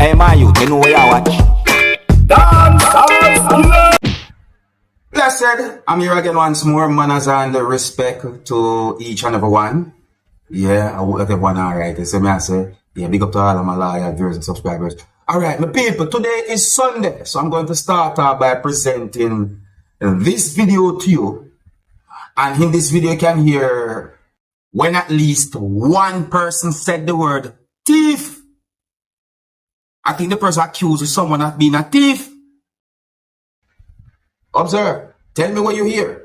Hey, man, you know where you watch. Dancehall. Blessed, I'm here again once more. Manners and respect to each and every one. Yeah, I hope everyone alright. So I say, yeah, big up to all of my loyal viewers and subscribers. Alright, my people, today is Sunday. So I'm going to start off by presenting this video to you. And in this video you can hear when at least one person said the word thief. I think the person accuses someone of being a thief. Observe. Tell me what you hear.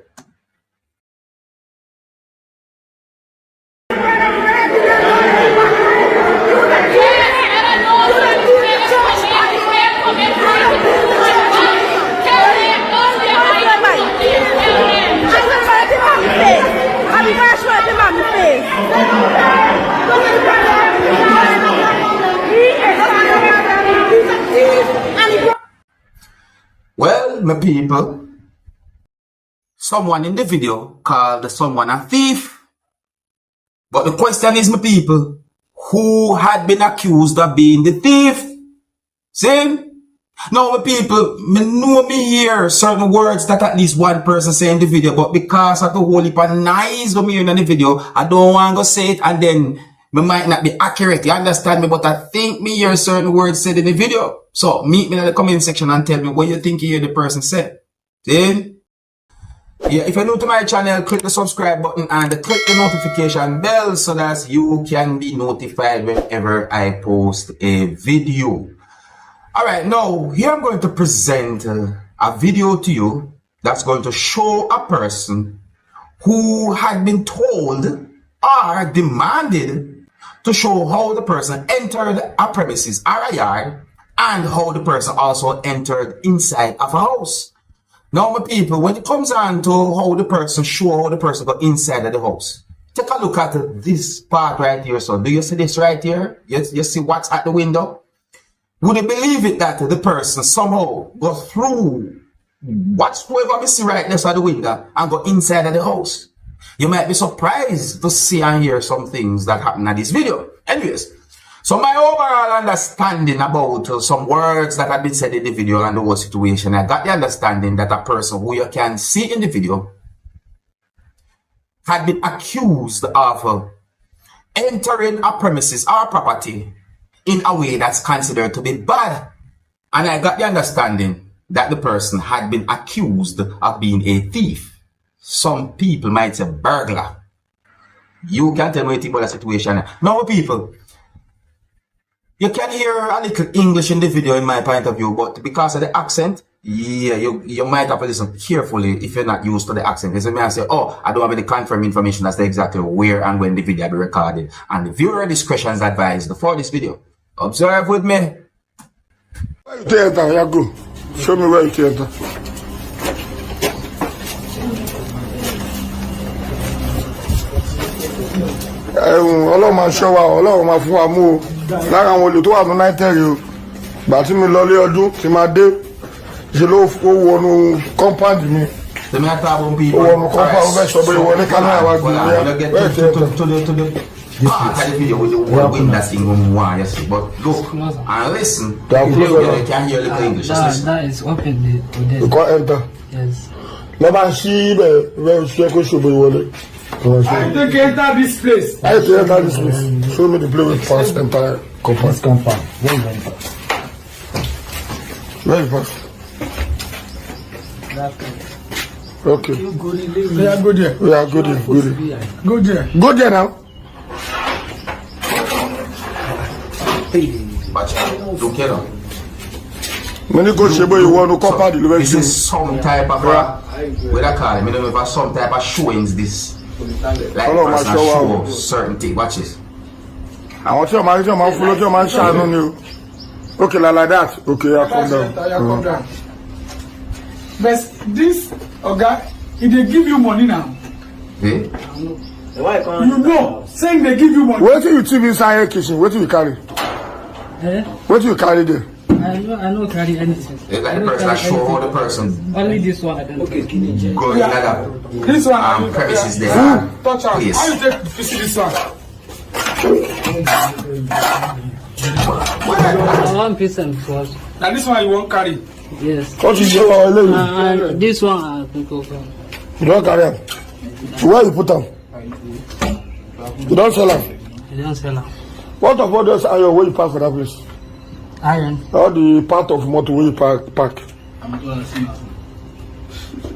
Well, my people, someone in the video called someone a thief. But the question is, my people, who had been accused of being the thief? See? Now, my people, me hear certain words that at least one person say in the video, but because of the whole heap of noise me hearing in the video, I don't want to say it and then me might not be accurate. You understand me? But I think me hear certain words said in the video. So, meet me in the comment section and tell me what you think you hear the person said. See? Yeah, if you're new to my channel, click the subscribe button and click the notification bell so that you can be notified whenever I post a video. Alright, now, here I'm going to present a video to you that's going to show a person who had been told or demanded to show how the person entered a premises or a yard and how the person also entered inside of a house. Now, my people, when it comes on to how the person show how the person got inside of the house, take a look at this part right here. So, do you see this right here? You see what's at the window? Would you believe it that the person somehow got through whatsoever we see right next to the window and got inside of the house? You might be surprised to see and hear some things that happen in this video. Anyways, so my overall understanding about some words that have been said in the video and the whole situation, I got the understanding that a person who you can see in the video had been accused of entering a premises or property in a way that's considered to be bad. And I got the understanding that the person had been accused of being a thief. Some people might say burglar. You can tell me what you think about the situation. Now, people, you can hear a little English in the video in my point of view, but because of the accent, yeah, you might have to listen carefully if you're not used to the accent. Because you may say, oh, I don't have any confirmed information as to exactly where and when the video will be recorded. And the viewer discretion is advised for this video. Observe with me. Where you enter? Yeah, go. Show me where you enter. Ọlọ́run máa ṣọ́ wa, Ọlọ́run máa fún wa mú o. Lára àwọn olè tó wà ní Nàìjíríà o. Gbà tí mi lọ lé ọdún tí máa dé, ṣe ló wọnú compound mi. Ó wọnú compound ó fẹ́ sọ pé ìwọ ní Canada wa gbé ní where you enter. The video with the word that's in one, yes, but look and listen. You can hear the English. That is open. You can't enter. Yes. Never see where you should be wallet. I think enter this place. I think enter this place. Show me the place with first entire compound. It's confirmed. Where is first? Okay. We are good here. We are good here. Good here. Good here. Go there now. Look here now. Many go shebo you want to compound the This is some type of what I call it. I don't know if some type of showings this. Like person show certain things. Watch this. I want your man follow your man shine on you. Okay, like that. Okay, I come down. But this guy, if they give you money now, eh? you know, saying they give you money. What do you TV inside your kitchen? What do you carry? Eh? What do you carry there? I don't carry anything. It's like the person that show how the person Only this one I don't. Okay, go in that This one, premises there. touch out. Yes. How you take to see this one? One piece and first. Now this one you won't carry. Yes. What is your lady? And this one I think of. You don't carry them. Where you put them? You don't sell them. I don't sell them. What of all those iron where you park for that place? Iron. All the part of motor where you park.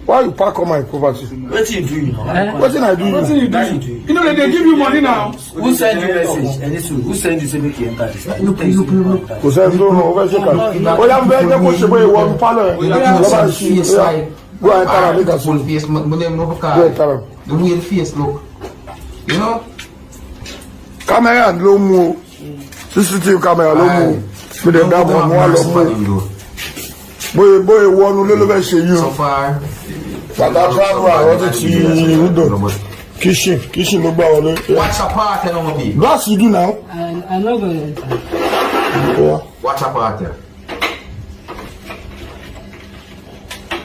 Why you park on my property? What you do? What thing I do? What you do? You know they give you money now. Who send you message? And this who send you say make you enter this? Kò sẹ́ni tó ràn over ṣe kàn. Ó yá bẹ́ẹ̀ jẹ́ kó ṣe bóyá ìwọ pálọ̀ ẹ̀. Lọ́ba ṣì go and tell am make I see. Full face, but them no Go car. and tell am. The way the face look. You know? Camera ló mú o. CCTV camera ló mú o. Bí dem dá bọ̀ mú wa lọ mú o. Bóyá ìwọ nu ló fẹ́ ṣe yín o. So far. Bàtà travel àwọn ti ìrúdò. Kitchen ló gbà wọlé. Watch a part and all people. Glass you do now. I'm not going to enter. Yeah. Watch a part here.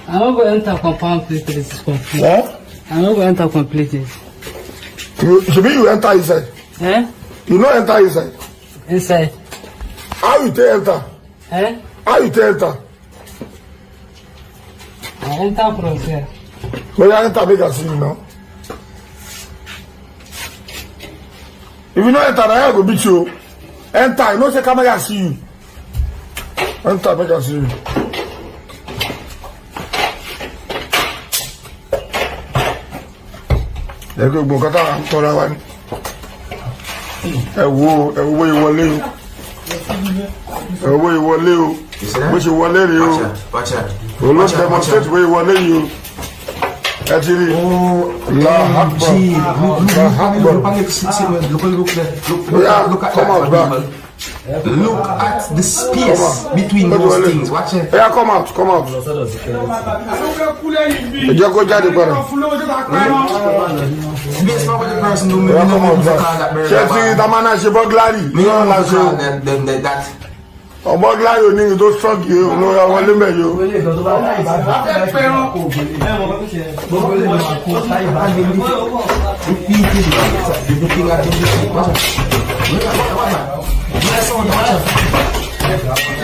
I'm not going to enter compound place. This is complete. Eh? I'm not going to enter completely. You enter inside. Eh? You no enter inside. Inside. How you take enter? Eh? How you take enter? I enter from here. But you enter make I see you now. If you no enter, I go beat you. Enter, you know say camera see you. Enter make I see you. Ẹgbẹ́ gbogbo kátà ń tọ́ra wa ní. Ẹ̀wọ́ ìwọlé o. Ẹ̀wọ́ ìwọlé o. Bó ṣe wọlé rèé o. Watch out. Olóò demonstrate bó ìwọlé yìí o. Ẹ ti rí. Look at come out back. Look at the space between those things. Watch it. Yeah, come out. Ẹ jẹ́ kó jáde padà. Space for the person who Yeah, come out call back. that Ṣé ti tamana ṣe burglary? Me Ní ọ̀la ṣe o. that. Burglary ò ní ní tó strong yìí o. Ló ra wọlé mẹ́yìí o.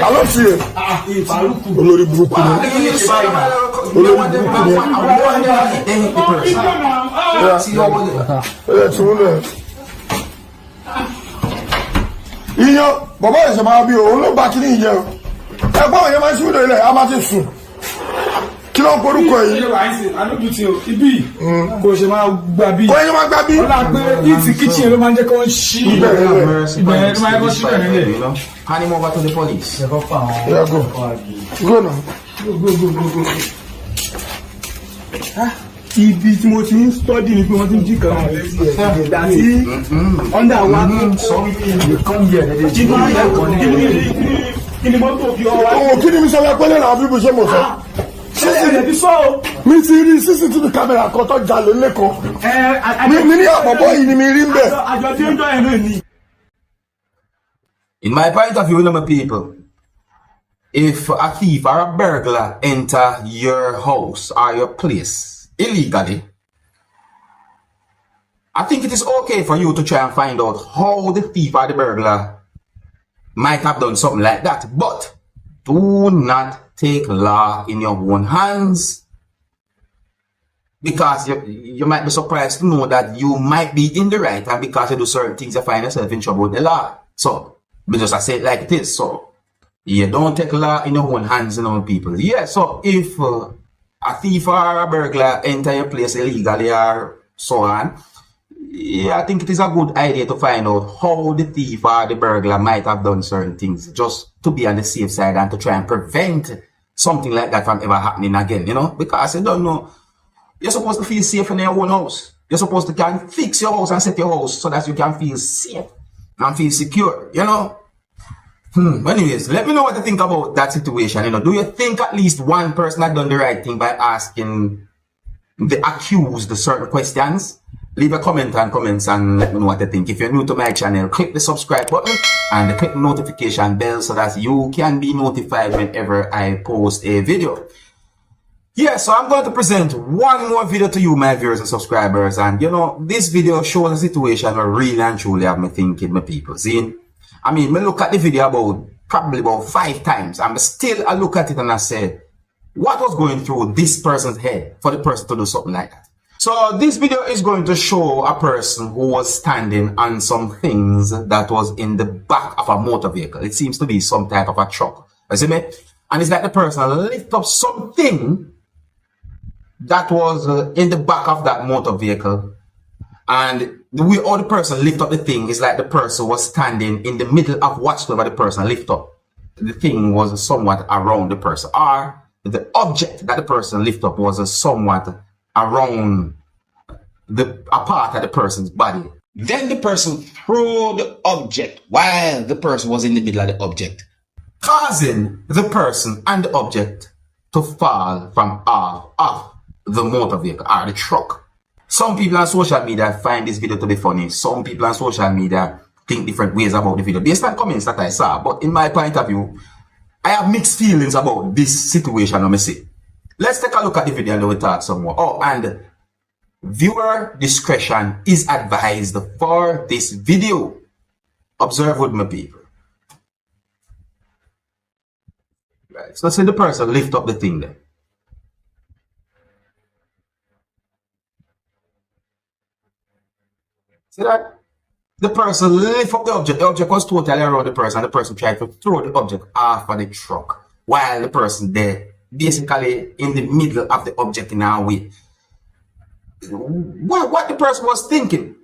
Alo tiye. Olórí burúkú ni. Ẹ ti wúlò ẹ̀. Iyán bàbá ẹ̀sẹ̀ máa bí o, òun ló bá kíní ìyẹn o. Ẹgbọ́n òye máa ń ṣúlò ilẹ̀, a máa ti sùn. Kí ló ń porúkọ yìí? Ibi kò ṣe máa gbà bí. Kò yẹ máa gbá bí. Ọlá pé ìtì kitchen ló máa ń jẹ́ kó ń ṣí. Ìbẹ̀rẹ̀ ló máa ń kó ṣí bẹ̀rẹ̀ lẹ̀. Hand him over to the police. Yeah, go. Go now. Ibi tí mo ti ń study ni pé wọ́n ti ń jí kan dàtí under one come here kí ni mọ́tò fi ọwọ́ Òun kí ni mi sọ wá pẹ́lẹ́ náà bí mo ṣe mọ̀ sọ? ṣe ti sọ o. Mi ti rí CCTV camera kan tó jalè lẹ́kọ̀ọ́. Mi ní àpọ̀pọ̀ yìí ni mi rí ń bẹ̀. Àjọ tí ó ń jọ ẹ̀ náà ni. In my point of view, my people, if a thief or a burglar enter your house or your place illegally, I think it is okay for you to try and find out how the thief or the burglar might have done something like that. But do not take law in your own hands, because you might be surprised to know that you might be in the right, and because you do certain things, you find yourself in trouble with the law. So, because I say it like this, so you don't take law in your own hands, people. Yeah, so if a thief or a burglar enter your place illegally or so on, yeah, I think it is a good idea to find out how the thief or the burglar might have done certain things, just to be on the safe side and to try and prevent something like that from ever happening again, because you don't know, you're supposed to feel safe in your own house. You're supposed to can fix your house and set your house so that you can feel safe and feel secure, Anyways, let me know what you think about that situation, Do you think at least one person had done the right thing by asking the accused certain questions? Leave a comment and comments and let me know what you think. If you're new to my channel, click the subscribe button and click the notification bell so that you can be notified whenever I post a video. Yeah, so I'm going to present one more video to you, my viewers and subscribers. And, this video shows a situation where really and truly have me thinking, my people. See, I mean, I look at the video probably about 5 times. I'm still, I look at it and I say, what was going through this person's head for the person to do something like that? So this video is going to show a person who was standing on some things that was in the back of a motor vehicle. It seems to be some type of a truck. You see me? And it's like the person lift up something that was in the back of that motor vehicle. And the way all the person lift up the thing is like the person was standing in the middle of whatsoever the person lift up. The thing was somewhat around the person, or the object that the person lift up was somewhat around a part of the person's body. Then the person threw the object while the person was in the middle of the object, causing the person and the object to fall from off the motor vehicle or the truck. Some people on social media find this video to be funny. Some people on social media think different ways about the video based on comments that I saw. But in my point of view, I have mixed feelings about this situation. Let me see. Let's take a look at the video and then we'll talk some more. Oh, and viewer discretion is advised for this video. Observe with my people. Right. So let's say the person lift up the thing there. See that? The person lift up the object was totally around the person, and the person tried to throw the object off of the truck while the person there, basically in the middle of the object in our way. What the person was thinking?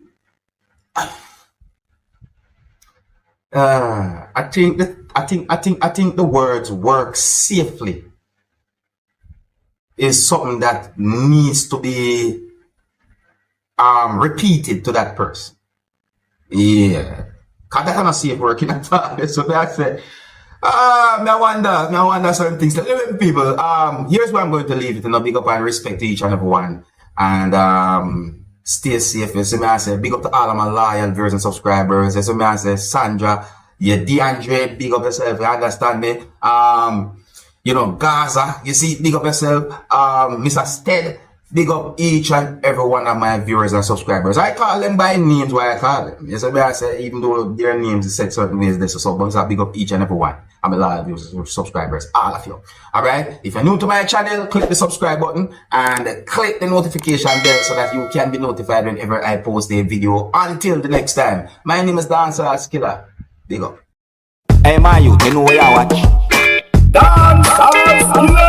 I think the words "work safely" is something that needs to be repeated to that person. Yeah, cause that cannot safe working at all. So that's it. I wonder certain things. People, here's where I'm going to leave it. Big up and respect to each and every one, and stay safe. You see me, I say big up to all of my loyal viewers and subscribers. You see me, I say Sandra, yeah, DeAndre, big up yourself. You understand me? You know, Gaza, you see, big up yourself. Mr. Stead, big up each and every one of my viewers and subscribers. I call them by names why I call them. You see me, I say, even though their names is said certain ways, this so but I big up each and every one. I'm a lot of viewers and subscribers, all of you. Alright? If you're new to my channel, click the subscribe button and click the notification bell so that you can be notified whenever I post a video. Until the next time, my name is Dancehall Skilla. Big up. Hey, my youth, you know where you watch? Dancehall.